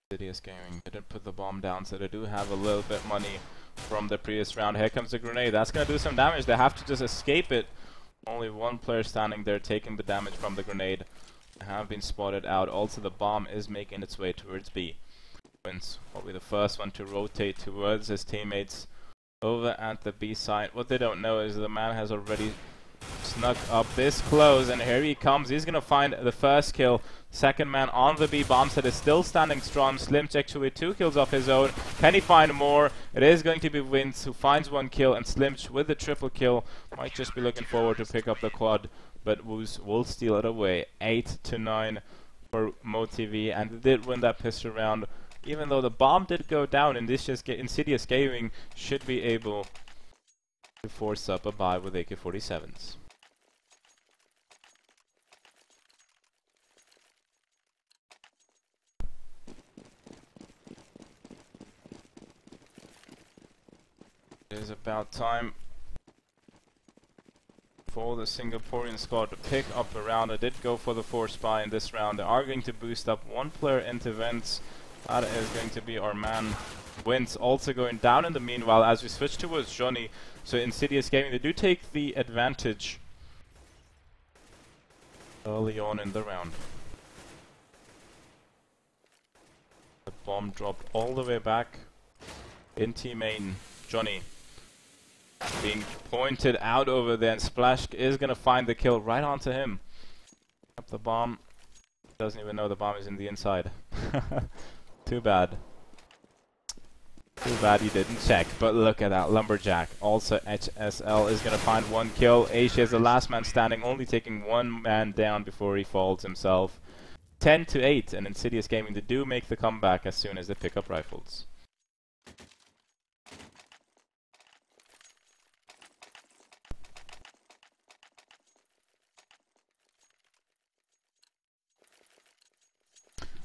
Insidious Gaming didn't put the bomb down, so they do have a little bit money from the previous round. Here comes the grenade. That's going to do some damage. They have to just escape it. Only one player standing there taking the damage from the grenade. They have been spotted out. Also, the bomb is making its way towards B. Vince will be the first one to rotate towards his teammates over at the B side. What they don't know is the man has already snuck up this close, and here he comes. He's gonna find the first kill. Second man on the B bomb set is still standing strong. Slimch actually 2 kills of his own. Can he find more? It is going to be Vince who finds 1 kill, and Slimch with the triple kill might just be looking forward to pick up the quad, but Woos will steal it away. 8-9 for MOTV, and they did win that pistol round Even though the bomb did go down, Insidious Gaming should be able to force up a buy with AK-47s. It is about time for the Singaporean squad to pick up a round. I did go for the force buy in this round. They are going to boost up one player into vents. That is going to be our man Wins, also going down in the meanwhile as we switch towards Johnny. So Insidious Gaming, they do take the advantage early on in the round. The bomb dropped all the way back in team main. Johnny being pointed out over there, and Splash is gonna find the kill right onto him. Up the bomb. Doesn't even know the bomb is in the inside. Too bad. Too bad he didn't check. But look at that, Lumberjack. Also HSL is gonna find one kill. Asia is the last man standing, only taking one man down before he falls himself. 10-8, and Insidious Gaming, they do make the comeback as soon as they pick up rifles.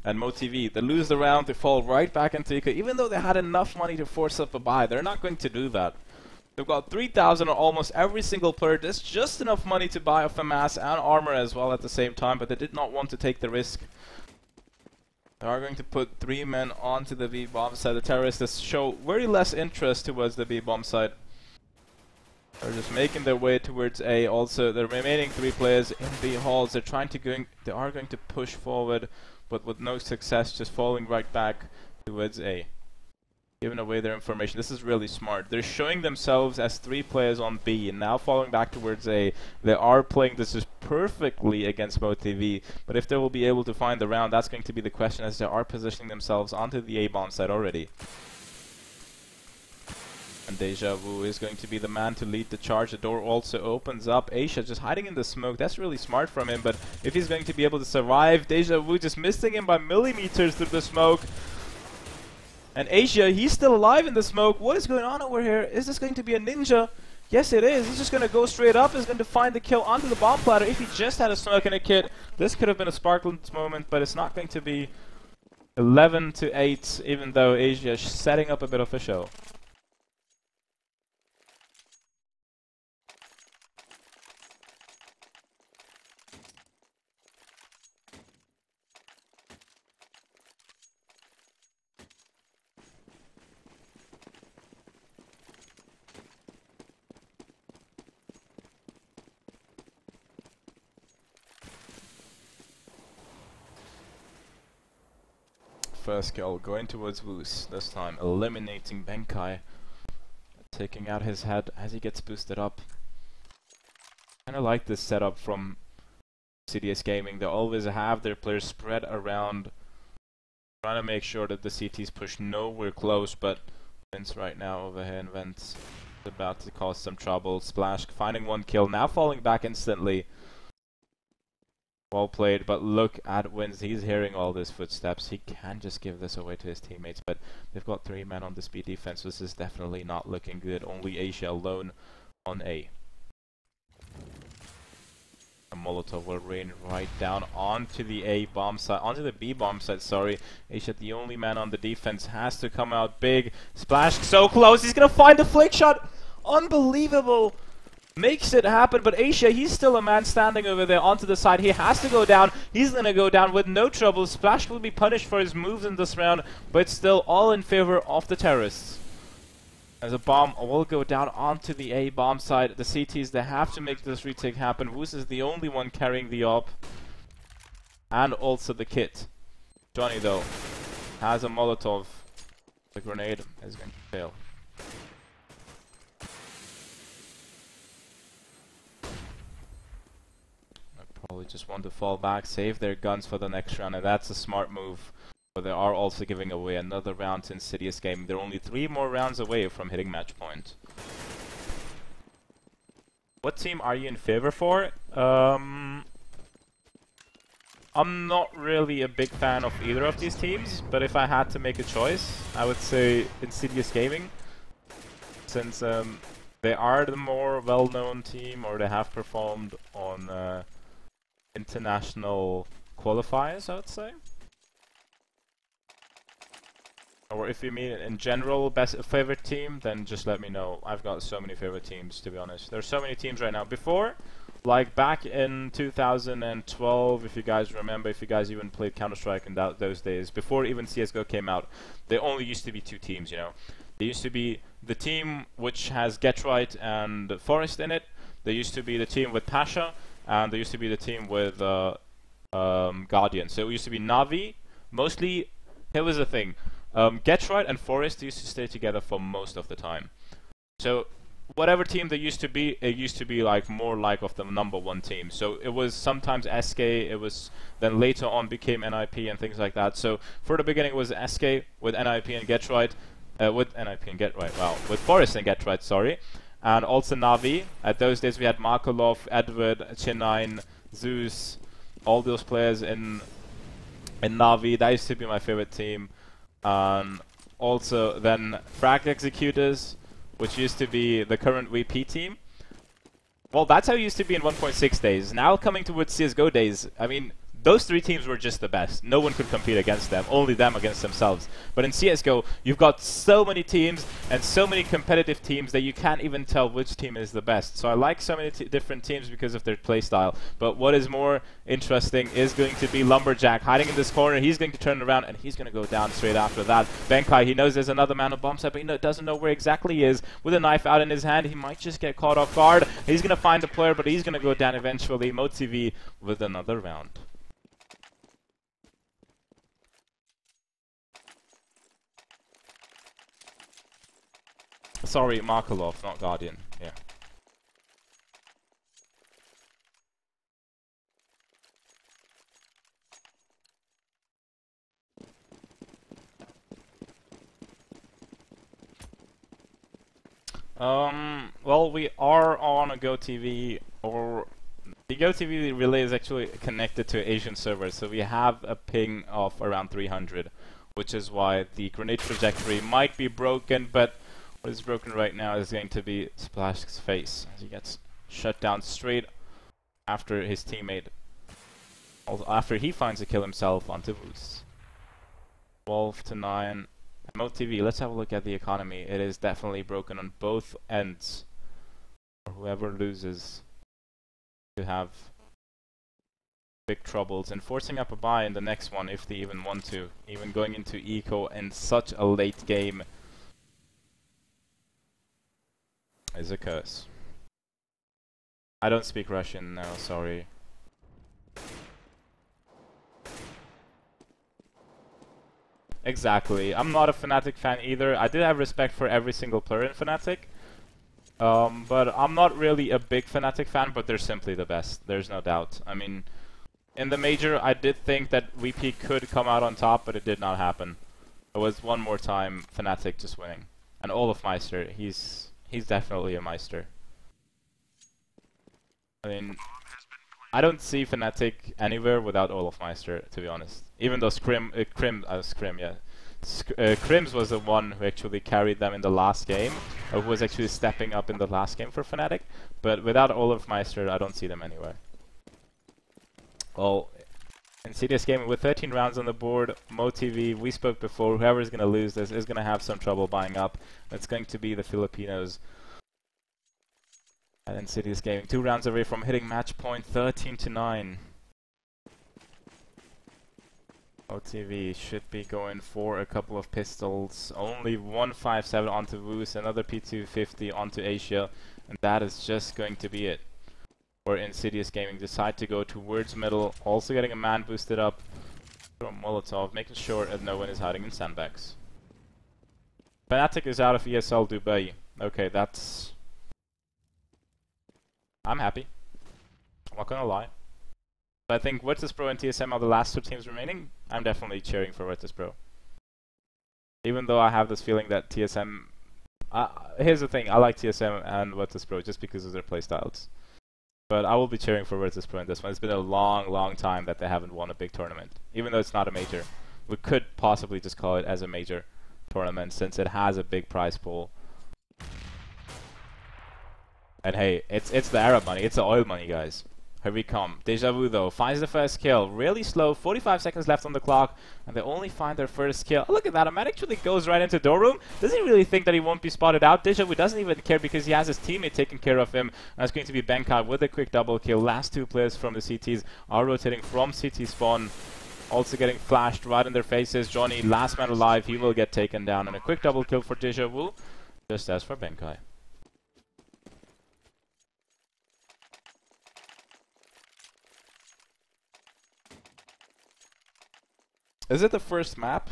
And MOTV, they lose the round, they fall right back into Eco. Even though they had enough money to force up a buy, they're not going to do that. They've got 3,000 on almost every single player. There's just enough money to buy off a mass and armor as well at the same time, but they did not want to take the risk. They are going to put 3 men onto the B-bomb side. The terrorists show very less interest towards the B-bomb side. They're just making their way towards A. Also, the remaining 3 players in B halls, they are going to push forward, but with no success, just falling right back towards A. Giving away their information. This is really smart. They're showing themselves as 3 players on B, and now falling back towards A. They are playing this just perfectly against MOTV, but if they will be able to find the round, that's going to be the question, as they are positioning themselves onto the A-bomb side already. And Deja Vu is going to be the man to lead the charge. The door also opens up. Asia just hiding in the smoke. That's really smart from him, but if he's going to be able to survive, Deja Vu just missing him by millimeters through the smoke. And Asia, he's still alive in the smoke. What is going on over here? Is this going to be a ninja? Yes, it is. He's just going to go straight up. He's going to find the kill onto the bomb platter. If he just had a smoke and a kit, this could have been a Sparklands moment, but it's not going to be. 11-8, even though Asia is setting up a bit of a show. First kill going towards Woos, this time eliminating Benkai, taking out his head as he gets boosted up. Kinda like this setup from Insidious Gaming. They always have their players spread around, trying to make sure that the CTs push nowhere close, but Vince right now over here in Vents is about to cause some trouble. Splash finding one kill, now falling back instantly. Well played, but look at Wins. He's hearing all these footsteps. He can just give this away to his teammates, but they've got 3 men on the speed defense. This is definitely not looking good. Only Asia alone on A. A Molotov will rain right down onto the A bomb side, onto the B bomb side, sorry. Asia, the only man on the defense, has to come out big. Splash so close. He's gonna find the flick shot. Unbelievable. Makes it happen, but Asia, he's still a man standing over there onto the side. He has to go down. He's gonna go down with no trouble. Splash will be punished for his moves in this round, but still all in favor of the terrorists. As a bomb will go down onto the A bomb side. The CTs, they have to make this retake happen. Woos is the only one carrying the op. And also the kit. Johnny, though, has a Molotov. The grenade is going to fail. Probably just want to fall back, save their guns for the next round, and that's a smart move. But they are also giving away another round to Insidious Gaming. They're only 3 more rounds away from hitting match point. What team are you in favor for? I'm not really a big fan of either of these teams, but if I had to make a choice, I would say Insidious Gaming, since they are the more well-known team, or they have performed on international qualifiers, I would say. Or if you mean in general best favorite team, then just let me know. I've got so many favorite teams, to be honest. There's so many teams right now. Before, like back in 2012, if you guys remember, if you guys even played Counter-Strike in those days, before even CSGO came out, there only used to be two teams, you know. There used to be the team which has Getright and Forest in it. There used to be the team with Pasha, and there used to be the team with Guardian. So it used to be Navi. Mostly, here was the thing. Getright and Forest used to stay together for most of the time. So whatever team they used to be, it used to be like more like of the #1 team. So it was sometimes SK, it was then later on became NIP and things like that. So for the beginning it was SK with NIP and Getright, with Forest and Getright, sorry. And also Navi. At those days we had Markolov, Edward, Chinine, Zeus, all those players in Navi. That used to be my favorite team. Also then Frag Executors, which used to be the current VP team. Well, that's how it used to be in 1.6 days. Now coming towards CSGO days, I mean, those three teams were just the best. No one could compete against them, only them against themselves. But in CSGO, you've got so many teams and so many competitive teams that you can't even tell which team is the best. So I like so many different teams because of their playstyle. But what is more interesting is going to be Lumberjack hiding in this corner. He's going to turn around and he's going to go down straight after that. Benkai, he knows there's another man on bomb site, but he doesn't know where exactly he is. With a knife out in his hand, he might just get caught off guard. He's going to find a player, but he's going to go down eventually. MOTV with another round. Sorry, Markolov, not Guardian. Yeah. Well, we are on a GoTV, or the GoTV relay is actually connected to Asian servers, so we have a ping of around 300, which is why the grenade trajectory might be broken, but what is broken right now is going to be Splash's face, as he gets shut down straight after his teammate, also after he finds a kill himself onto Boost. 12 to 9. MOTV, let's have a look at the economy. It is definitely broken on both ends. Whoever loses to have big troubles and forcing up a buy in the next one if they even want to. Even going into eco in such a late game is a curse. I don't speak Russian, no, sorry. Exactly. I'm not a Fnatic fan either. I did have respect for every single player in Fnatic. But I'm not really a big Fnatic fan, but they're simply the best. There's no doubt. I mean, in the major, I did think that VP could come out on top, but it did not happen. It was one more time Fnatic just winning. And Olaf Meister, he's definitely a Meister. I mean, I don't see Fnatic anywhere without Olaf Meister, to be honest. Even though Crims was the one who actually carried them in the last game, or who was actually stepping up in the last game for Fnatic. But without Olaf Meister, I don't see them anywhere. Well, Insidious Gaming with 13 rounds on the board, MOTV, we spoke before, whoever is going to lose this is going to have some trouble buying up. It's going to be the Filipinos. And Insidious Gaming, 2 rounds away from hitting match point, 13 to 9. MOTV should be going for a couple of pistols. Only 157 onto Woos, another P250 onto Asia, and that is just going to be it. Or Insidious Gaming decide to go towards middle, also getting a man boosted up from Molotov, making sure that no one is hiding in sandbags. Fnatic is out of ESL Dubai. Okay, that's... I'm happy. I'm not gonna lie. But I think Virtus.pro and TSM are the last 2 teams remaining. I'm definitely cheering for Virtus.pro. Even though I have this feeling that TSM... here's the thing, I like TSM and Virtus.pro just because of their playstyles. But I will be cheering for Virtus Pro in this one. It's been a long time that they haven't won a big tournament. Even though it's not a major. We could possibly just call it as a major tournament since it has a big prize pool. And hey, it's the Arab money, it's the oil money, guys. Here we come. Deja Vu though finds the first kill. Really slow, 45 seconds left on the clock, and they only find their first kill. Oh, look at that, a man actually goes right into door room. Does he really think that he won't be spotted out? Deja Vu doesn't even care because he has his teammate taking care of him. And it's going to be Benkai with a quick double kill. Last two players from the CTs are rotating from CT spawn. Also getting flashed right in their faces. Johnny, last man alive, he will get taken down. And a quick double kill for Deja Vu, just as for Benkai. Is it the first map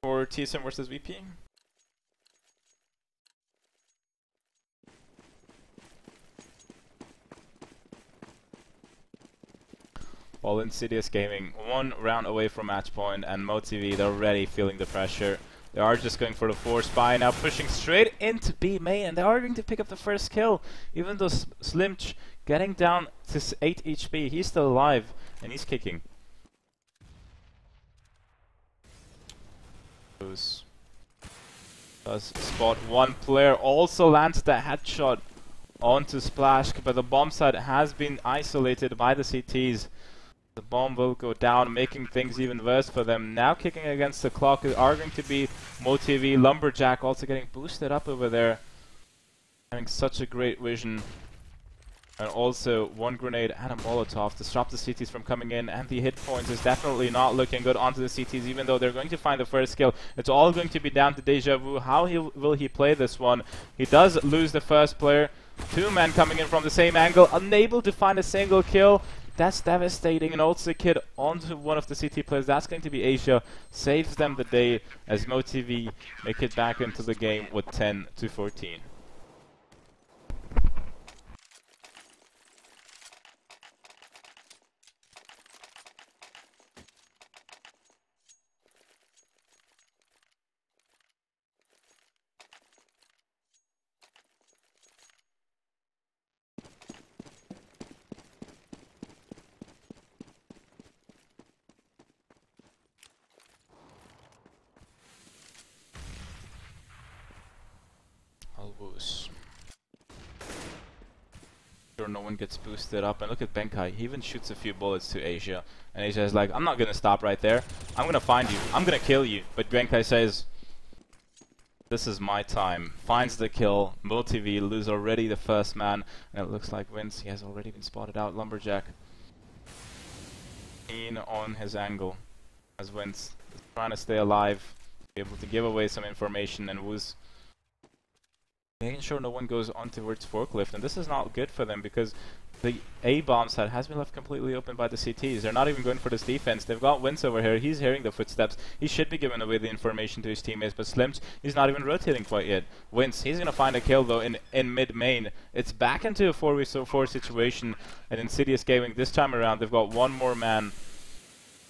for TSM versus VP? Well, Insidious Gaming, one round away from match point, and MOTV, they're already feeling the pressure. They are just going for the force buy now, pushing straight into B main, and they are going to pick up the first kill. Even though Slimch getting down to 8 HP, he's still alive, and he's kicking. Does spot one player, also lands the headshot onto Splash, but the bomb site has been isolated by the CTs. The bomb will go down, making things even worse for them. Now kicking against the clock are going to be MOTV. Lumberjack also getting boosted up over there, having such a great vision. And also one grenade and a Molotov to stop the CTs from coming in, and the hit points is definitely not looking good onto the CTs, even though they're going to find the first kill. It's all going to be down to Deja Vu. How will he play this one? He does lose the first player. Two men coming in from the same angle, unable to find a single kill. That's devastating, and also Kid onto one of the CT players. That's going to be Asia. Saves them the day as MOTV make it back into the game with 10-14. Sure, no one gets boosted up, and look at Benkai. He even shoots a few bullets to Asia, and Asia is like, I'm not gonna stop right there. I'm gonna find you. I'm gonna kill you. But Benkai says, this is my time. Finds the kill. MOTV lose already the first man, and it looks like Vince, he has already been spotted out. Lumberjack in on his angle as Vince is trying to stay alive, be able to give away some information, and Wu's making sure no one goes on towards forklift. And this is not good for them because the A bomb site has been left completely open by the CTs. They're not even going for this defense. They've got Vince over here. He's hearing the footsteps. He should be giving away the information to his teammates, but Slims, he's not even rotating quite yet. Vince, he's gonna find a kill though in mid main. It's back into a 4v4 situation at Insidious Gaming. This time around they've got one more man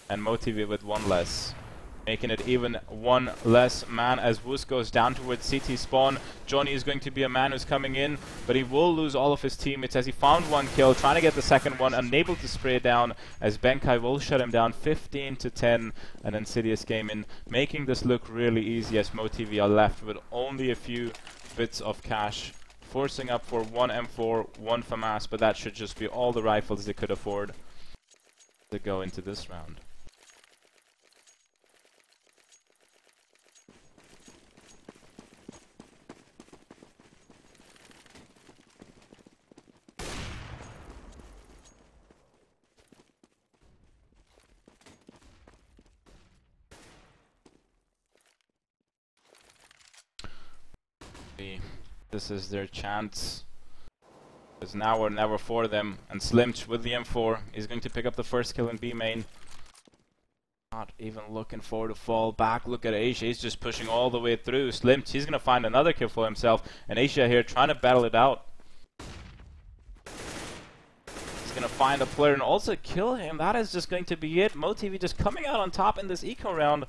and MOTV with one less, making it even one less man as Woos goes down towards CT spawn. Johnny is going to be a man who's coming in, but he will lose all of his teammates as he found one kill, trying to get the second one, unable to spray down as Benkai will shut him down 15-10, and Insidious Gaming making this look really easy as MOTV are left with only a few bits of cash, forcing up for one M4, one FAMAS, but that should just be all the rifles they could afford to go into this round. This is their chance. It's now or never for them. And Slimch with the M4 is going to pick up the first kill in B main. Not even looking for the fall back. Look at Asia. He's just pushing all the way through. Slimch, he's going to find another kill for himself. And Asia here trying to battle it out. He's going to find a player and also kill him. That is just going to be it. MOTV just coming out on top in this eco round.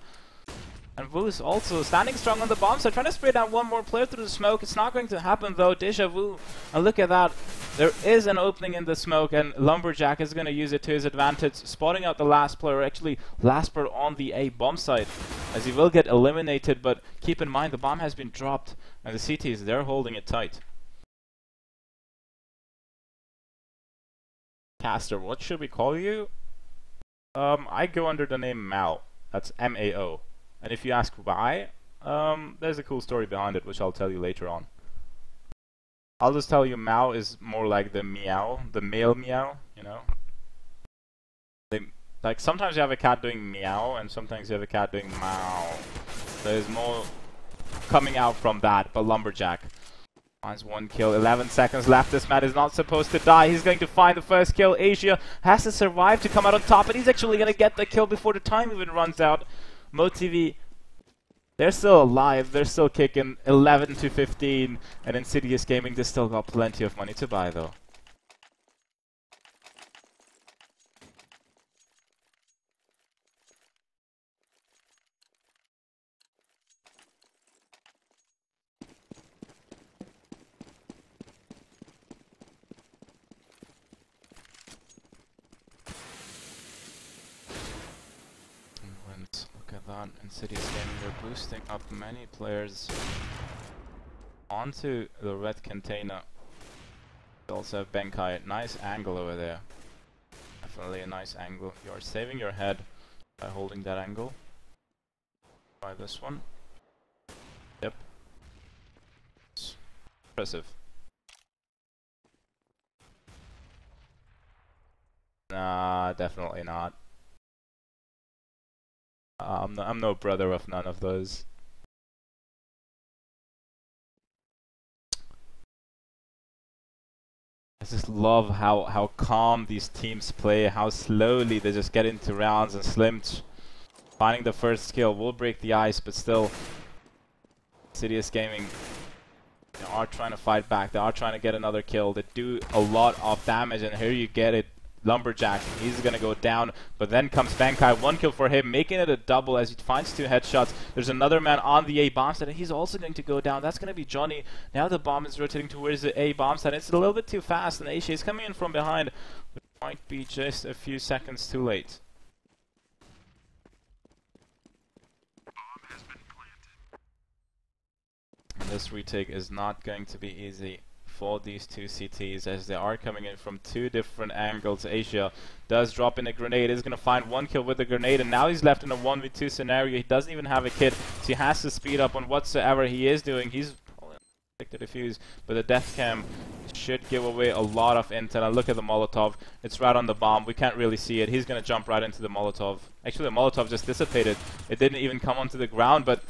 And Wu is also standing strong on the bomb, so trying to spray down one more player through the smoke. It's not going to happen though. Deja Vu, and look at that. There is an opening in the smoke, and Lumberjack is going to use it to his advantage, spotting out the last player, actually last player on the A bomb site, as he will get eliminated. But keep in mind, the bomb has been dropped, and the CTs, they're holding it tight. Caster, what should we call you? I go under the name Mao. That's M-A-O. And if you ask why, there's a cool story behind it, which I'll tell you later on. I'll just tell you Mao is more like the meow, the male meow, you know? Like sometimes you have a cat doing meow, and sometimes you have a cat doing meow. There's more coming out from that, but Lumberjack finds one kill, 11 seconds left. This man is not supposed to die. He's going to find the first kill. Asia has to survive to come out on top, and he's actually going to get the kill before the time even runs out. MOTV, they're still alive, they're still kicking, 11 to 15, and Insidious Gaming, they still got plenty of money to buy though. Look at that, Insidious Gaming, they're boosting up many players onto the red container. We also have Benkai, nice angle over there. Definitely a nice angle. You're saving your head by holding that angle. Try this one. Yep. It's impressive. Nah, definitely not. I'm no brother of none of those. I just love how calm these teams play, how slowly they just get into rounds, and Slim finding the first kill will break the ice, but still Insidious Gaming, they are trying to fight back, they are trying to get another kill, they do a lot of damage, and here you get it. Lumberjack, he's gonna go down, but then comes Benkai, one kill for him, making it a double as he finds 2 headshots. There's another man on the A bomb site, and he's also going to go down. That's gonna be Johnny. Now the bomb is rotating towards the A bomb site. It's a little bit too fast, and Aisha is coming in from behind. It might be just a few seconds too late. And this retake is not going to be easy for these two CTs, as they are coming in from 2 different angles. Asia does drop in a grenade, is going to find 1 kill with the grenade, and now he's left in a 1v2 scenario. He doesn't even have a kit, so he has to speed up on whatsoever he is doing. He's picked the defuse, but the death cam should give away a lot of intel. And look at the Molotov, it's right on the bomb, we can't really see it. He's going to jump right into the Molotov. Actually, the Molotov just dissipated, it didn't even come onto the ground, but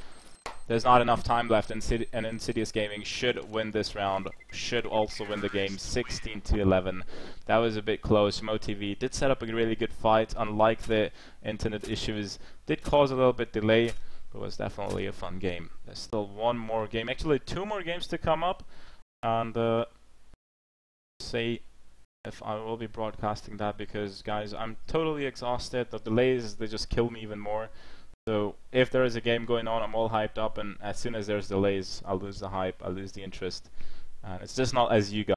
there's not enough time left, and Insidious Gaming should win this round, should also win the game 16 to 11. That was a bit close. MOTV did set up a really good fight, unlike the internet issues. Did cause a little bit delay, but was definitely a fun game. There's still one more game, actually 2 more games to come up, and see if I will be broadcasting that, because guys, I'm totally exhausted. The delays, they just kill me even more. So if there is a game going on, I'm all hyped up, and as soon as there's delays, I'll lose the hype, I'll lose the interest. And it's just not as you guys.